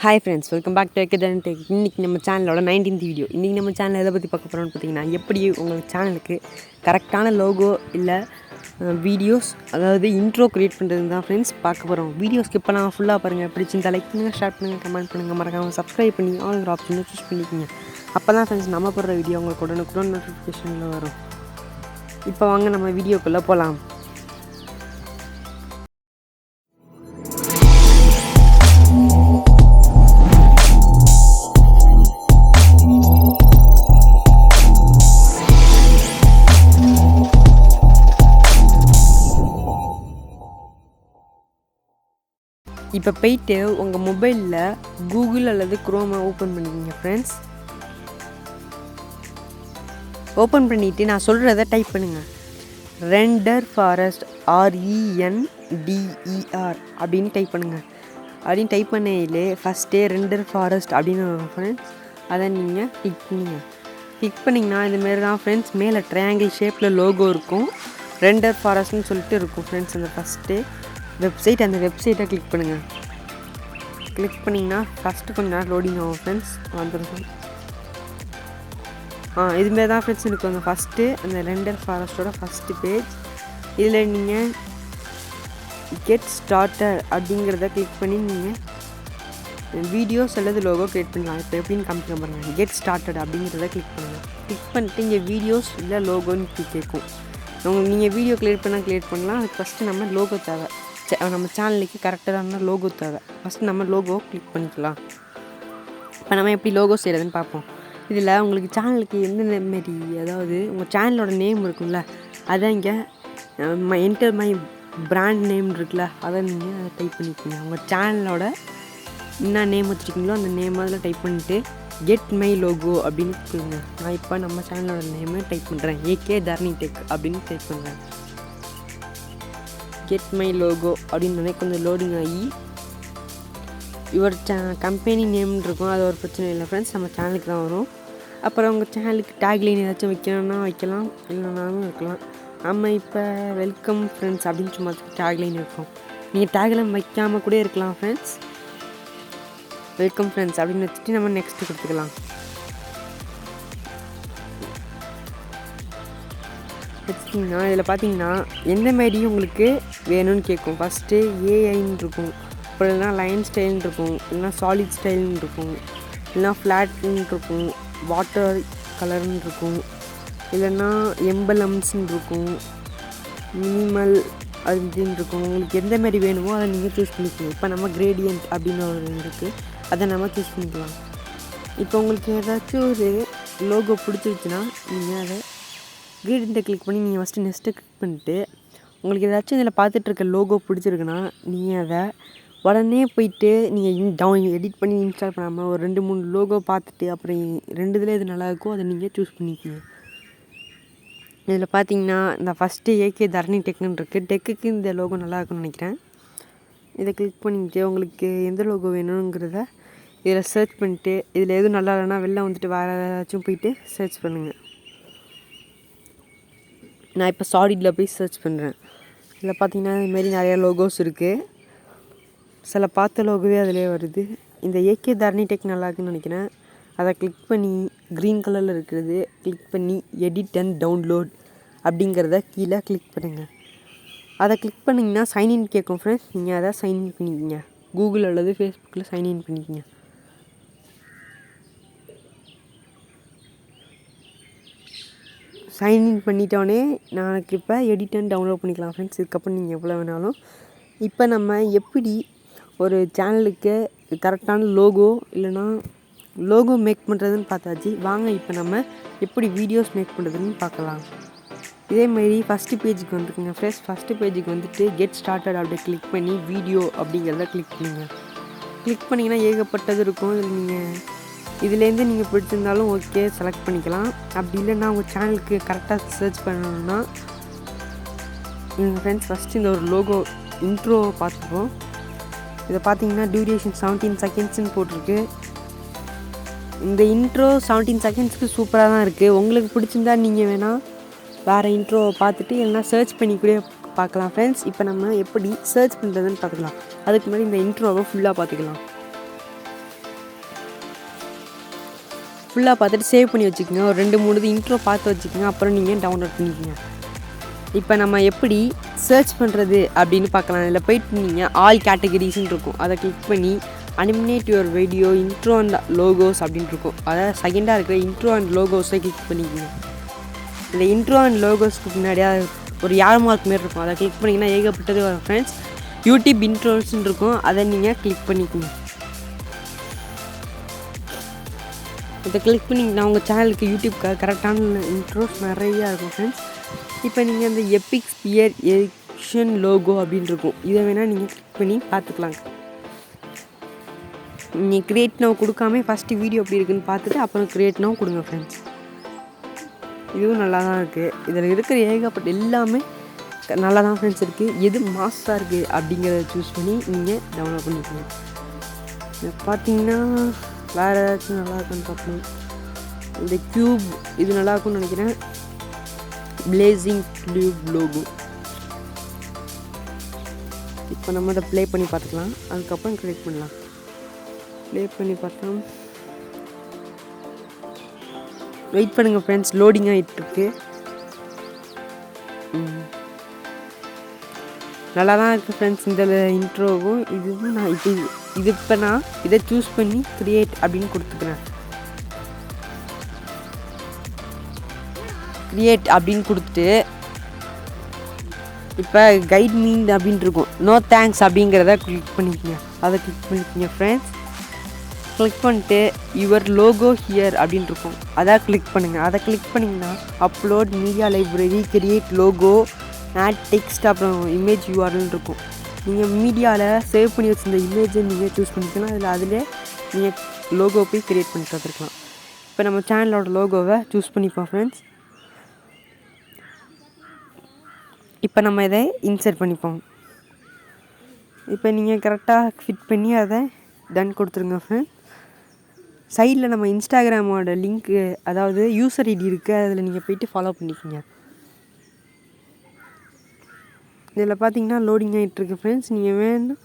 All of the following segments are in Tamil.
Hi friends, welcome back to Dharani Tech. இன்றைக்கி நம்ம சேனலோட 19th வீடியோ. இன்றைக்கி நம்ம சேனல் எதை பற்றி பார்க்க போகிறோம்னு பார்த்தீங்கன்னா, எப்படி உங்கள் சேனலுக்கு கரெக்டான லோகோ இல்லை வீடியோஸ், அதாவது இன்ட்ரோ க்ரியேட் பண்ணுறது தான் ஃப்ரெண்ட்ஸ் பார்க்க போகிறோம். வீடியோ ஸ்கிப் பண்ணால் ஃபுல்லாக பாருங்கள். பிடிச்சிருந்தா லைக் பண்ணுங்கள், ஷேர் பண்ணுங்கள், கமெண்ட் பண்ணுங்கள், மறக்காமல் சப்ஸ்கிரைப் பண்ணி ஆல் ஆப்ஷனை சூஸ் பண்ணிக்கோங்க. அப்போ தான் ஃப்ரெண்ட்ஸ் நம்ம போடுற வீடியோ உங்களுக்கு உடனுக்குடன் நோட்டிஃபிகேஷனில் வரும். இப்போ வாங்க நம்ம வீடியோக்குள்ளே போகலாம். இப்போ போயிட்டு உங்கள் மொபைலில் கூகுள் அல்லது குரோமை ஓப்பன் பண்ணிக்கிங்க ஃப்ரெண்ட்ஸ். ஓப்பன் பண்ணிவிட்டு நான் சொல்கிறத டைப் பண்ணுங்கள். ரெண்டர் ஃபாரஸ்ட் RENDER அப்படின்னு டைப் பண்ணுங்கள். அப்படின்னு டைப் பண்ணையிலே ஃபஸ்ட்டே ரெண்டர் ஃபாரஸ்ட் அப்படின்னு வரும் ஃப்ரெண்ட்ஸ். அதை நீங்கள் கிளிக் பண்ணுங்கள். கிளிக் பண்ணிங்கன்னா இதுமாரி தான் ஃப்ரெண்ட்ஸ் மேலே ட்ரையாங்கிள் ஷேப்பில் லோகோ இருக்கும். ரெண்டர் ஃபாரஸ்ட்னு சொல்லிட்டு இருக்கும் ஃப்ரெண்ட்ஸ். அந்த ஃபஸ்ட்டு வெப்சைட், அந்த வெப்சைட்டை கிளிக் பண்ணுங்கள். கிளிக் பண்ணிங்கன்னா ஃபஸ்ட்டு கொஞ்சம் நேரம் லோடிங் ஆகும் ஃப்ரெண்ட்ஸ். வந்துடும். இதுமாரி தான் ஃப்ரெண்ட்ஸ் எனக்கு வந்து ஃபஸ்ட்டு அந்த ரெண்டர் ஃபாரஸ்ட்டோட ஃபஸ்ட்டு பேஜ். இதில் நீங்கள் கெட் ஸ்டார்டட் அப்படிங்கிறத கிளிக் பண்ணி நீங்கள் வீடியோஸ் அல்லது லோகோ க்ரியேட் பண்ணலாம். இப்போ எப்படின்னு காமிக்க பாருங்கள். கெட் ஸ்டார்டட் அப்படிங்கிறத கிளிக் பண்ணுங்கள். கிளிக் பண்ணிட்டு இங்கே வீடியோஸ் இல்லை லோகோன்னு கேட்கும். நீங்கள் வீடியோ க்ரியேட் பண்ணலாம். அதுக்கு ஃபஸ்ட்டு நம்ம லோகோ தேவை. நம்ம சேனலுக்கு கரெக்டான லோகோ தேவை. ஃபஸ்ட்டு நம்ம லோகோ கிளிக் பண்ணிக்கலாம். இப்போ நம்ம எப்படி லோகோ செய்கிறதுன்னு பார்ப்போம். இதில் உங்களுக்கு சேனலுக்கு எந்தெந்த மாரி, அதாவது உங்கள் சேனலோட நேம் இருக்குல்ல, அதை இங்கே என்டர் மை பிராண்ட் நேம் இருக்குல்ல, அதை நீங்கள் அதை டைப் பண்ணிக்கோங்க. உங்கள் சேனலோட என்ன நேம் வச்சுருக்கீங்களோ அந்த நேம் அதில் டைப் பண்ணிவிட்டு கெட் மை லோகோ அப்படின்னு கொடுங்க. நான் இப்போ நம்ம சேனலோட நேமை டைப் பண்ணுறேன். Dharani Tech அப்படின்னு டைப் பண்ணுறேன். கெட் மை லோகோ அப்படின்னு கொஞ்சம் லோடிங் ஆகி இவர் கம்பெனி நேம்னு இருக்கும். அது ஒரு பிரச்சனை இல்லை ஃப்ரெண்ட்ஸ், நம்ம சேனலுக்கு தான் வரும். அப்புறம் உங்கள் சேனலுக்கு டேக்லைன் ஏதாச்சும் வைக்கணும்னா வைக்கலாம், இல்லைனாலும் வைக்கலாம். நம்ம இப்போ வெல்கம் ஃப்ரெண்ட்ஸ் அப்படின்னு சும்மா டேக்லைன் இருக்கும். நீங்கள் டேக்லைன் வைக்காமல் கூட இருக்கலாம் ஃப்ரெண்ட்ஸ். வெல்கம் ஃப்ரெண்ட்ஸ் அப்படின்னு வச்சுட்டு நம்ம நெக்ஸ்ட்டு கொடுத்துக்கலாம். வச்சிட்டிங்கன்னா இதில் பார்த்தீங்கன்னா எந்த மாதிரி உங்களுக்கு வேணும்னு கேட்கும். ஃபஸ்ட்டு ஏஐன்னு இருக்கும், அப்புறம் இல்லைனா லைன் ஸ்டைல்னு இருக்கும், இல்லைனா சாலிட் ஸ்டைல்னு இருக்கும், இல்லைனா ஃப்ளாட்னு இருக்கும், வாட்டர் கலர்னு இருக்கும், இல்லைன்னா எம்பலம்ஸ்ன்னு இருக்கும், மினிமல் அப்படின்னு இருக்கும். உங்களுக்கு எந்த மாதிரி வேணுமோ அதை நீங்கள் சூஸ் பண்ணிக்கணும். இப்போ நம்ம கிரேடியன்ட் அப்படின்னு ஒரு இருக்குது, அதை நம்ம சூஸ் பண்ணிக்கலாம். இப்போ உங்களுக்கு ஏதாச்சும் ஒரு லோகோ பிடிச்சிருச்சுன்னா நீங்கள் அதை கிரேடியன்ட்டை கிளிக் பண்ணி நீங்கள் ஃபஸ்ட்டு நெக்ஸ்ட்டை கிளிக் பண்ணிட்டு, உங்களுக்கு ஏதாச்சும் இதில் பார்த்துட்ருக்க லோகோ பிடிச்சிருக்குன்னா நீங்கள் அதை உடனே போயிட்டு நீங்கள் எடிட் பண்ணி இன்ஸ்டால் பண்ணாமல் ஒரு 2-3 லோகோ பார்த்துட்டு அப்புறம் 2 இதில் எது நல்லாயிருக்கோ அதை நீங்கள் சூஸ் பண்ணிக்கோங்க. இதில் பார்த்தீங்கன்னா இந்த ஃபஸ்ட்டு Dharani Techன்னு இருக்குது. டெக்குக்கு இந்த லோகோ நல்லாயிருக்குன்னு நினைக்கிறேன். இதை கிளிக் பண்ணிக்கிட்டு உங்களுக்கு எந்த லோகோ வேணுங்கிறத இதில் சர்ச் பண்ணிவிட்டு, இதில் எதுவும் நல்லா இல்லைன்னா வெளில வந்துட்டு வேறு ஏதாச்சும் போயிட்டு சர்ச் பண்ணுங்கள். நான் இப்போ சாலிடில் போய் சர்ச் பண்ணுறேன். இதில் பார்த்தீங்கன்னா இதுமாரி நிறையா லோகோஸ் இருக்குது. சில பார்த்த லோகோவே அதிலே வருது. இந்த Dharani Tech நல்லா இருக்குன்னு நினைக்கிறேன். அதை கிளிக் பண்ணி க்ரீன் கலரில் இருக்கிறது கிளிக் பண்ணி எடிட் அண்ட் டவுன்லோட் அப்படிங்கிறத கீழே கிளிக் பண்ணுங்கள். அதை கிளிக் பண்ணிங்கன்னா சைன்இன் கேட்கும் ஃப்ரெண்ட்ஸ். நீங்கள் அதை சைன்இன் பண்ணிக்கிங்க. கூகுள் அல்லது ஃபேஸ்புக்கில் சைன்இன் பண்ணிக்கிங்க. சைன்இன் பண்ணிட்டோன்னே நாளைக்கு இப்போ எடிட் அண்ட் டவுன்லோட் பண்ணிக்கலாம் ஃப்ரெண்ட்ஸ். இதுக்கப்புறம் நீங்கள் எவ்வளோ வேணாலும். இப்போ நம்ம எப்படி ஒரு சேனலுக்கு கரெக்டான லோகோ இல்லைனா லோகோ மேக் பண்ணுறதுன்னு பார்த்தாச்சு. வாங்க இப்போ நம்ம எப்படி வீடியோஸ் மேக் பண்ணுறதுன்னு பார்க்கலாம். இதேமாரி ஃபஸ்ட்டு பேஜுக்கு வந்துருக்குங்க ஃப்ரெண்ட்ஸ். ஃபஸ்ட்டு பேஜுக்கு வந்துட்டு கெட் ஸ்டார்டட் அப்படி கிளிக் பண்ணி வீடியோ அப்படிங்கிறத கிளிக் பண்ணுங்கள். கிளிக் பண்ணிங்கன்னா ஏகப்பட்டது இருக்கும். இதுலேருந்து நீங்கள் பிடிச்சிருந்தாலும் ஓகே செலக்ட் பண்ணிக்கலாம். அப்படி இல்லைன்னா உங்கள் சேனலுக்கு கரெக்டாக சர்ச் பண்ணணுன்னா ஃப்ரெண்ட்ஸ் ஃபஸ்ட்டு இந்த ஒரு லோகோ இன்ட்ரோவை பார்த்துப்போம். இதை பார்த்தீங்கன்னா டியூரேஷன் 17 செகண்ட்ஸ்ன்னு போட்டிருக்கு. இந்த இன்ட்ரோ 17 செகண்ட்ஸ்க்கு சூப்பராக தான் இருக்குது. உங்களுக்கு பிடிச்சிருந்தா நீங்கள் வேணால் வேறு இன்ட்ரோவை பார்த்துட்டு இல்லைனா சர்ச் பண்ணி கூட பார்க்கலாம் ஃப்ரெண்ட்ஸ். இப்போ நம்ம எப்படி சர்ச் பண்ணுறதுன்னு பார்த்துக்கலாம். அதுக்கு முன்னாடி இந்த இன்ட்ரோவை ஃபுல்லாக பார்த்துக்கலாம். ஃபுல்லாக பார்த்துட்டு சேவ் பண்ணி வச்சுக்கோங்க. ஒரு 2-3 இது இன்ட்ரோ பார்த்து வச்சுக்கோங்க. அப்புறம் நீங்கள் டவுன்லோட் பண்ணிக்கோங்க. இப்போ நம்ம எப்படி சர்ச் பண்ணுறது அப்படின்னு பார்க்கலாம். இதில் போய்ட்டு நீங்கள் ஆல் கேட்டகரிஸ்ன்னு இருக்கும், அதை கிளிக் பண்ணி animate your video intro and logos அப்படின்னு இருக்கும். அதாவது செகண்டாக இருக்கிற இன்ட்ரோ அண்ட் லோகோஸை கிளிக் பண்ணிக்கோங்க. இந்த இன்ட்ரோ அண்ட் லோகோஸ்க்கு முன்னாடியே ஒரு யார் மார்க் மாரி இருக்கும், அதை கிளிக் பண்ணிங்கன்னா ஏகப்பட்டது வரும் ஃப்ரெண்ட்ஸ். யூடியூப் இன்ட்ரோஸ்ன்னு இருக்கும், அதை நீங்கள் கிளிக் பண்ணிக்கோங்க. இதை கிளிக் பண்ணிங்கன்னா உங்கள் சேனலுக்கு யூடியூப்க்கு கரெக்டான இன்ட்ரோஸ் நிறையா இருக்கும் ஃப்ரெண்ட்ஸ். இப்போ நீங்கள் அந்த எபிக் ஸ்பியர் எடிஷன் லோகோ அப்படின்னு இருக்கும், இதை வேணால் நீங்கள் கிளிக் பண்ணி பார்த்துக்கலாம். நீங்கள் க்ரியேட் நவ் கொடுக்காம ஃபஸ்ட்டு வீடியோ எப்படி இருக்குன்னு பார்த்துட்டு அப்புறம் க்ரியேட் நவ் கொடுங்க ஃப்ரெண்ட்ஸ். இதுவும் நல்லா தான் இருக்குது. இதில் இருக்கிற ஏகப்பட்ட எல்லாமே நல்லா தான் ஃப்ரெண்ட்ஸ் இருக்குது. எது மாஸாக இருக்குது அப்படிங்கிறத சூஸ் பண்ணி நீங்கள் டவுன்லோட் பண்ணிக்கணும். இதை பார்த்தீங்கன்னா வேறு ஏதாச்சும் நல்லா இருக்குன்னு பார்க்கணும். இந்த க்யூப் இது நல்லாயிருக்கும்னு நினைக்கிறேன். Placing cube logo. இப்போ நம்ம அதை ப்ளே பண்ணி பார்த்துக்கலாம், அதுக்கப்புறம் க்ரியேட் பண்ணலாம். ப்ளே பண்ணி பார்த்தோம். வெயிட் பண்ணுங்கள் ஃப்ரெண்ட்ஸ், லோடிங் ஆகிட்டுருக்கு. நல்லா தான் இருக்குது ஃப்ரெண்ட்ஸ் இந்த இன்ட்ரோவும். இதுவும் நான் இப்போ நான் இதை சூஸ் பண்ணி க்ரியேட் அப்படின்னு கொடுத்துக்கிறேன். க்ரியேட் அப்படின்னு கொடுத்துட்டு இப்போ கைட் மீன் அப்படின்ட்டு இருக்கும், நோ தேங்க்ஸ் அப்படிங்கிறத கிளிக் பண்ணிக்கோங்க. அதை கிளிக் பண்ணிக்கோங்க ஃப்ரெண்ட்ஸ். கிளிக் பண்ணிட்டு யுவர் லோகோ ஹியர் அப்படின்ட்டு இருக்கும், அதை கிளிக் பண்ணுங்கள். அதை கிளிக் பண்ணிங்கன்னா upload media library, create logo, add text, அப்புறம் இமேஜ் யூஆர்எல்னு இருக்கும். நீங்கள் மீடியாவில் சேவ் பண்ணி வச்சுருந்த இமேஜை நீங்கள் சூஸ் பண்ணிக்கலாம். அதில் நீங்கள் லோகோ போய் க்ரியேட் பண்ணி பார்த்துருக்கலாம். இப்போ நம்ம சேனலோட லோகோவை சூஸ் பண்ணிப்போம் ஃப்ரெண்ட்ஸ். இப்போ நம்ம இதை இன்சர்ட் பண்ணிப்போம். இப்போ நீங்கள் கரெக்டாக ஃபிட் பண்ணி அதை டன் கொடுத்துருங்க ஃப்ரெண்ட். சைடில் நம்ம இன்ஸ்டாகிராமோட லிங்க்கு, அதாவது யூசர் ஐடி இருக்குது, அதில் நீங்கள் போய்ட்டு ஃபாலோ பண்ணிக்கோங்க. இதில் பார்த்தீங்கன்னா லோடிங் ஆகிட்டுருக்கு ஃப்ரெண்ட்ஸ். நீங்கள் வேணும்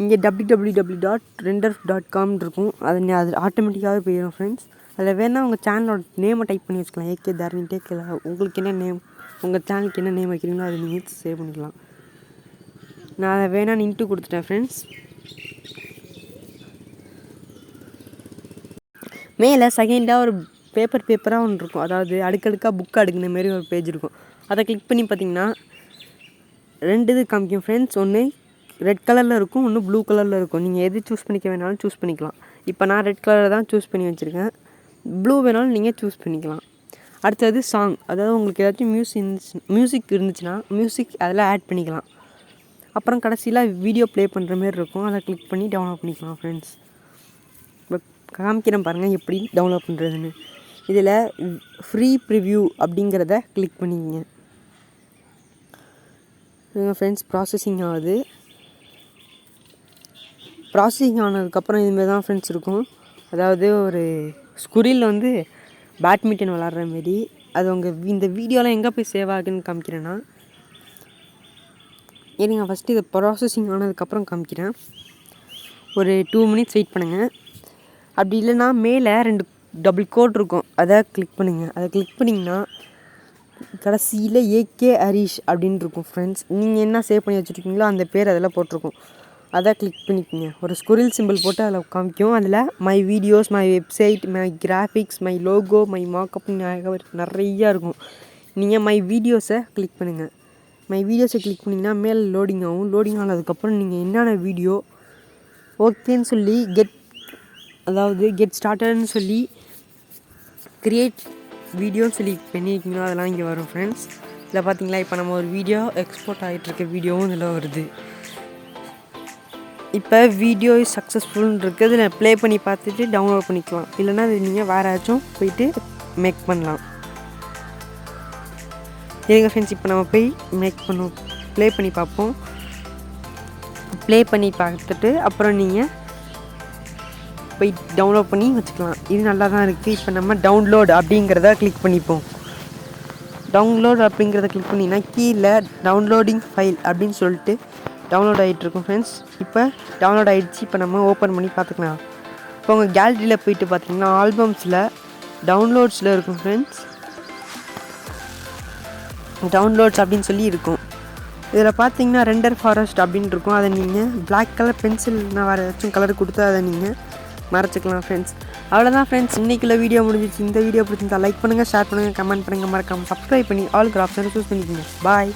இங்கே www.render.com இருக்கும், அது ஆட்டோமேட்டிக்காகவே போயிடும் ஃப்ரெண்ட்ஸ். அதில் வேணால் உங்கள் சேனலோட நேமை டைப் பண்ணி வச்சுக்கலாம். ஏகே தாரணி டேக்கில் உங்களுக்கு என்ன நேம், உங்கள் சேனலுக்கு என்ன நேம் வைக்கிறீங்களோ அதை நீங்கள் சேவ் பண்ணிக்கலாம். நான் அதை வேணான்னு இன்ட்டு கொடுத்துட்டேன் ஃப்ரெண்ட்ஸ். மேலே செகண்டாக ஒரு பேப்பராக ஒன்று இருக்கும், அதாவது அடுக்கடுக்காக புக் அடுக்குன மாரி ஒரு பேஜ் இருக்கும். அதை கிளிக் பண்ணி பார்த்தீங்கன்னா 2 இது காமிக்கும் ஃப்ரெண்ட்ஸ். ஒன்று ரெட் கலரில் இருக்கும், ஒன்று ப்ளூ கலரில் இருக்கும். நீங்கள் எது சூஸ் பண்ணிக்க வேணாலும் சூஸ் பண்ணிக்கலாம். இப்போ நான் ரெட் கலரில் தான் சூஸ் பண்ணி வச்சுருக்கேன். ப்ளூ வேணாலும் நீங்கள் சூஸ் பண்ணிக்கலாம். அடுத்தது சாங், அதாவது உங்களுக்கு ஏதாச்சும் மியூசிக் இருந்துச்சுன்னா மியூசிக் அதில் ஆட் பண்ணிக்கலாம். அப்புறம் கடைசியில் வீடியோ ப்ளே பண்ணுற மாரி இருக்கும், அதை கிளிக் பண்ணி டவுன்லோட் பண்ணிக்கலாம் ஃப்ரெண்ட்ஸ். இப்போ காமிக்கிறேன் பாருங்கள் எப்படி டவுன்லோட் பண்ணுறதுன்னு. இதில் ஃப்ரீ ப்ரிவ்யூ அப்படிங்கிறத கிளிக் பண்ணிக்கங்க ஃப்ரெண்ட்ஸ். ப்ராசஸிங் ஆகுது. ப்ராசஸிங் ஆனதுக்கப்புறம் இதுமாரி தான் ஃப்ரெண்ட்ஸ் இருக்கும். அதாவது ஒரு ஸ்குரில் வந்து பேட்மிண்டன் விளாட்ற மாரி. அது உங்கள் இந்த வீடியோலாம் எங்கே போய் சேவ் ஆகுதுன்னு காமிக்கிறேன்னா, ஏங்க ஃபஸ்ட்டு இதை ப்ராசஸிங் ஆனதுக்கப்புறம் காமிக்கிறேன். ஒரு 2 மினிட்ஸ் வெயிட் பண்ணுங்கள். அப்படி இல்லைன்னா மேலே 2 டபுள் கோட் இருக்கும், அதை கிளிக் பண்ணுங்கள். அதை கிளிக் பண்ணிங்கன்னா கடைசியில் ஏகே ஹரிஷ் அப்படின்னு இருக்கும் ஃப்ரெண்ட்ஸ். நீங்கள் என்ன சேவ் பண்ணி வச்சுருக்கீங்களோ அந்த பேர் அதில் போட்டிருக்கும், அதை கிளிக் பண்ணிக்கோங்க. ஒரு ஸ்குரில் சிம்பிள் போட்டு அதில் காமிக்கும். அதில் my videos, my website, my graphics, my logo, my markup நிறையா இருக்கும். நீங்கள் மை வீடியோஸை கிளிக் பண்ணுங்கள். மை வீடியோஸை கிளிக் பண்ணிங்கன்னா மேலே லோடிங் ஆகும். லோடிங் ஆனதுக்கப்புறம் நீங்கள் என்னென்ன வீடியோ ஓகேன்னு சொல்லி கெட் ஸ்டார்டட்னு சொல்லி க்ரியேட் வீடியோன்னு சொல்லி பண்ணியிருக்கீங்களோ அதெல்லாம் இங்கே வரும் ஃப்ரெண்ட்ஸ். இதில் பார்த்தீங்களா, இப்போ நம்ம ஒரு வீடியோ எக்ஸ்போர்ட் ஆகிட்டுருக்க வீடியோவும் இதில் வருது. இப்போ வீடியோ சக்ஸஸ்ஃபுல்னு இருக்குது. இதில் ப்ளே பண்ணி பார்த்துட்டு டவுன்லோட் பண்ணிக்கலாம். இல்லைனா அது நீங்கள் வேறு ஏதாச்சும் போயிட்டு மேக் பண்ணலாம். சரிங்க ஃப்ரெண்ட்ஸ், இப்போ நம்ம போய் மேக் பண்ணுவோம், ப்ளே பண்ணி பார்ப்போம். ப்ளே பண்ணி பார்த்துட்டு அப்புறம் நீங்கள் போய் டவுன்லோட் பண்ணி வச்சுக்கலாம். இது நல்லா தான் இருக்குது. இப்போ நம்ம டவுன்லோட் அப்படிங்கிறத கிளிக் பண்ணிப்போம். டவுன்லோட் அப்படிங்கிறத கிளிக் பண்ணிங்கன்னா கீழே டவுன்லோடிங் ஃபைல் அப்படின்னு சொல்லிட்டு டவுன்லோட் ஆகிட்டுருக்கும் ஃப்ரெண்ட்ஸ். இப்போ டவுன்லோட் ஆகிடுச்சு. இப்போ நம்ம ஓப்பன் பண்ணி பார்த்துக்கலாம். இப்போ உங்கள் கேலரியில் போயிட்டு பார்த்தீங்கன்னா ஆல்பம்ஸில் டவுன்லோட்ஸில் இருக்கும் ஃப்ரெண்ட்ஸ். டவுன்லோட்ஸ் அப்படின்னு சொல்லி இருக்கும். இதில் பார்த்தீங்கன்னா ரெண்டர் ஃபாரஸ்ட் அப்படின்னு இருக்கும். அதை நீங்கள் பிளாக் கலர் பென்சில்னா வேறு ஏதாச்சும் கலர் கொடுத்து அதை நீங்கள் மறைச்சிக்கலாம் ஃப்ரெண்ட்ஸ். அவ்வளோதான் ஃப்ரெண்ட்ஸ், இன்றைக்குள்ள வீடியோ முடிஞ்சிச்சு. இந்த வீடியோ பிடிச்சிருந்தா லைக் பண்ணுங்கள், ஷேர் பண்ணுங்கள், கமெண்ட் பண்ணுங்கள், மறக்காமல் சப்ஸ்கிரைப் பண்ணி ஆல் ஆப்ஷனை சூஸ் பண்ணிக்கோங்க. பாய்.